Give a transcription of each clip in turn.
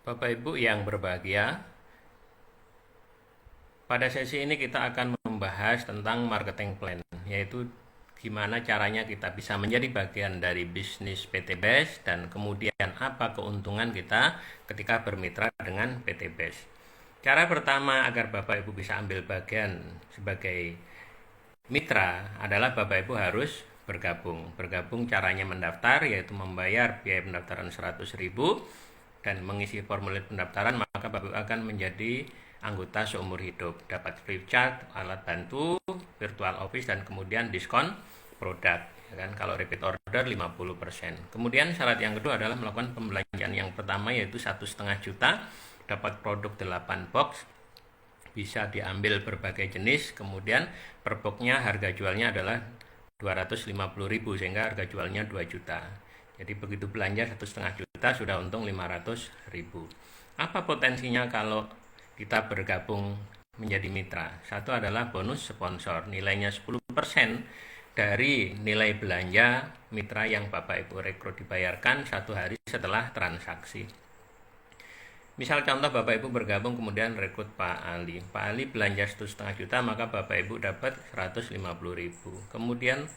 Bapak Ibu yang berbahagia, pada sesi ini kita akan membahas tentang marketing plan, yaitu gimana caranya kita bisa menjadi bagian dari bisnis PT BES dan kemudian apa keuntungan kita ketika bermitra dengan PT BES. Cara pertama agar Bapak Ibu bisa ambil bagian sebagai mitra adalah Bapak Ibu harus bergabung. Bergabung caranya mendaftar, yaitu membayar biaya pendaftaran 100.000 dan mengisi formulir pendaftaran, maka Bapak akan menjadi anggota seumur hidup, dapat free chat, alat bantu, virtual office, dan kemudian diskon produk, ya kan? Kalau repeat order 50%. Kemudian syarat yang kedua adalah melakukan pembelanjaan yang pertama, yaitu 1,5 juta, dapat produk 8 box, bisa diambil berbagai jenis, kemudian per boxnya harga jualnya adalah 250.000 sehingga harga jualnya 2 juta. Jadi begitu belanja 1,5 juta sudah untung 500.000. Apa potensinya kalau kita bergabung menjadi mitra? Satu adalah bonus sponsor, nilainya 10% dari nilai belanja mitra yang Bapak Ibu rekrut dibayarkan 1 hari setelah transaksi. Misal contoh Bapak Ibu bergabung kemudian rekrut Pak Ali. Pak Ali belanja 1,5 juta, maka Bapak Ibu dapat 150.000. Kemudian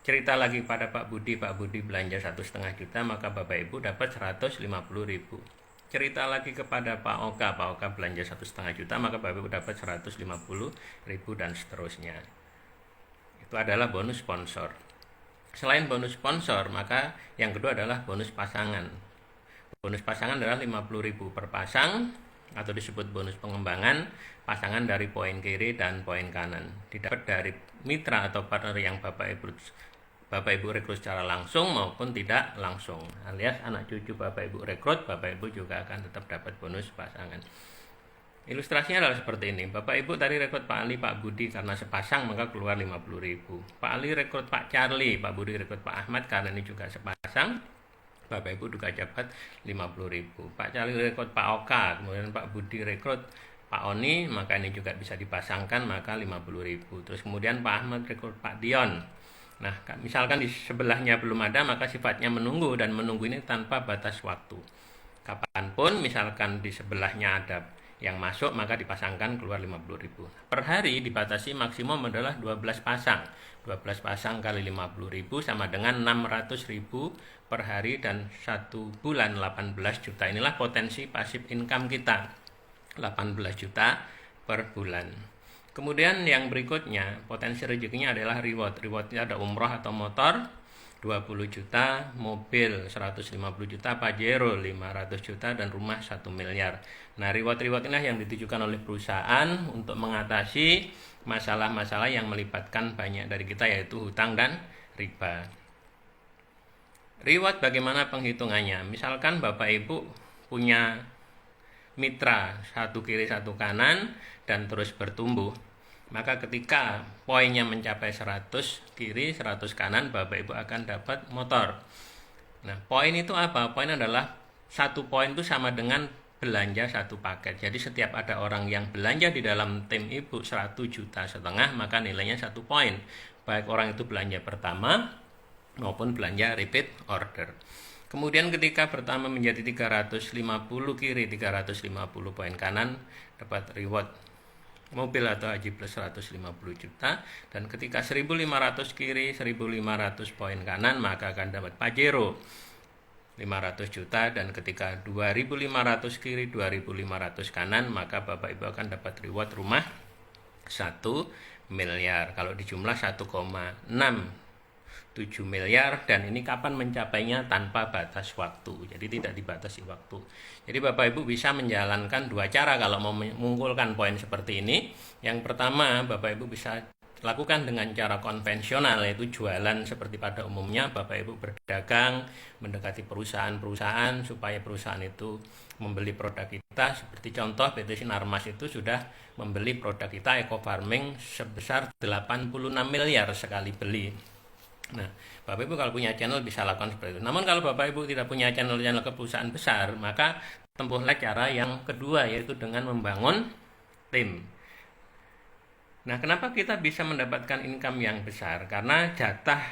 cerita lagi pada Pak Budi belanja 1,5 juta, maka Bapak Ibu dapat 150.000. Cerita lagi kepada Pak Oka belanja 1,5 juta, maka Bapak Ibu dapat 150.000 dan seterusnya. Itu adalah bonus sponsor. Selain bonus sponsor, maka yang kedua adalah bonus pasangan. Bonus pasangan adalah 50.000 per pasang atau disebut bonus pengembangan pasangan dari poin kiri dan poin kanan. Didapat dari mitra atau partner yang Bapak Ibu rekrut secara langsung maupun tidak langsung. Alias anak cucu Bapak Ibu rekrut, Bapak Ibu juga akan tetap dapat bonus pasangan. Ilustrasinya adalah seperti ini. Bapak Ibu tadi rekrut Pak Ali, Pak Budi karena sepasang maka keluar 50.000. Pak Ali rekrut Pak Charlie, Pak Budi rekrut Pak Ahmad karena ini juga sepasang, Bapak Ibu juga dapat 50.000. Pak Charlie rekrut Pak Oka, kemudian Pak Budi rekrut Pak Oni, maka ini juga bisa dipasangkan, maka 50.000. Terus kemudian Pak Ahmad rekrut Pak Dion. Nah, misalkan di sebelahnya belum ada, maka sifatnya menunggu, dan menunggu ini tanpa batas waktu. Kapanpun misalkan di sebelahnya ada yang masuk, maka dipasangkan keluar 50.000. Per hari dibatasi maksimum adalah 12 pasang. 12 pasang kali 50.000 sama dengan 600.000 per hari, dan 1 bulan 18 juta. Inilah potensi passive income kita, 18 juta per bulan. Kemudian yang berikutnya, potensi rezekinya adalah reward. Rewardnya ada umroh atau motor 20 juta, mobil 150 juta, Pajero 500 juta, dan rumah 1 miliar. Nah, reward-reward inilah yang ditujukan oleh perusahaan untuk mengatasi masalah-masalah yang melibatkan banyak dari kita, yaitu hutang dan riba. Reward bagaimana penghitungannya? Misalkan Bapak Ibu punya mitra satu kiri satu kanan dan terus bertumbuh, maka ketika poinnya mencapai 100 kiri 100 kanan, Bapak Ibu akan dapat motor. Nah, poin itu apa? Poin adalah 1 poin itu sama dengan belanja 1 paket. Jadi setiap ada orang yang belanja di dalam tim Ibu 1,5 juta, maka nilainya 1 poin. Baik orang itu belanja pertama maupun belanja repeat order. Kemudian ketika pertama menjadi 350 kiri 350 poin kanan, dapat reward mobil atau haji plus 150 juta, dan ketika 1.500 kiri 1.500 poin kanan, maka akan dapat Pajero 500 juta, dan ketika 2.500 kiri 2.500 kanan, maka Bapak Ibu akan dapat reward rumah 1 miliar. Kalau dijumlah 1,67 miliar, dan ini kapan mencapainya? Tanpa batas waktu, jadi tidak dibatasi waktu. Jadi Bapak Ibu bisa menjalankan 2 cara kalau mau mengumpulkan poin seperti ini. Yang pertama, Bapak Ibu bisa lakukan dengan cara konvensional, yaitu jualan seperti pada umumnya. Bapak Ibu berdagang, mendekati perusahaan-perusahaan supaya perusahaan itu membeli produk kita. Seperti contoh PT Sinarmas itu sudah membeli produk kita Eco Farming sebesar 86 miliar sekali beli. Nah, Bapak Ibu kalau punya channel bisa lakukan seperti itu. Namun kalau Bapak Ibu tidak punya channel-channel ke perusahaan besar, maka tempuhlah cara yang kedua, yaitu dengan membangun tim. Nah, kenapa kita bisa mendapatkan income yang besar? Karena jatah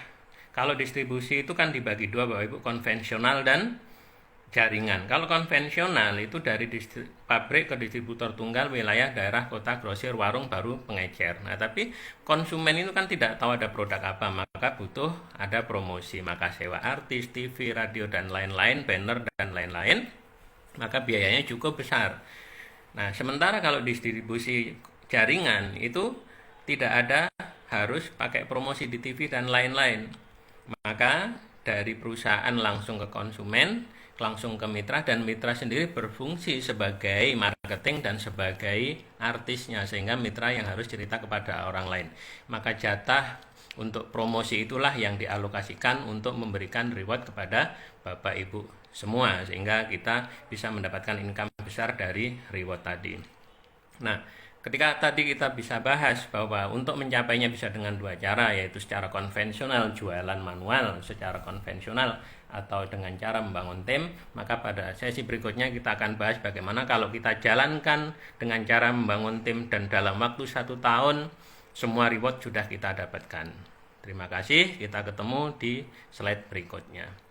kalau distribusi itu kan dibagi 2, Bapak Ibu, konvensional dan jaringan. Kalau konvensional itu dari pabrik ke distributor tunggal, wilayah, daerah, kota, grosir, warung, baru pengecer. Nah, tapi konsumen itu kan tidak tahu ada produk apa, maka butuh ada promosi. Maka sewa artis, TV, radio, dan lain-lain, banner, dan lain-lain, maka biayanya cukup besar. Nah, sementara kalau distribusi jaringan itu tidak ada harus pakai promosi di TV dan lain-lain. Maka dari perusahaan langsung ke konsumen, langsung ke mitra, dan mitra sendiri berfungsi sebagai marketing dan sebagai artisnya, sehingga mitra yang harus cerita kepada orang lain. Maka jatah untuk promosi itulah yang dialokasikan untuk memberikan reward kepada Bapak Ibu semua, sehingga kita bisa mendapatkan income besar dari reward tadi. Nah, ketika tadi kita bisa bahas bahwa untuk mencapainya bisa dengan dua cara, yaitu secara konvensional, jualan manual secara konvensional, atau dengan cara membangun tim, maka pada sesi berikutnya kita akan bahas bagaimana kalau kita jalankan dengan cara membangun tim dan dalam waktu 1 tahun semua reward sudah kita dapatkan. Terima kasih, kita ketemu di slide berikutnya.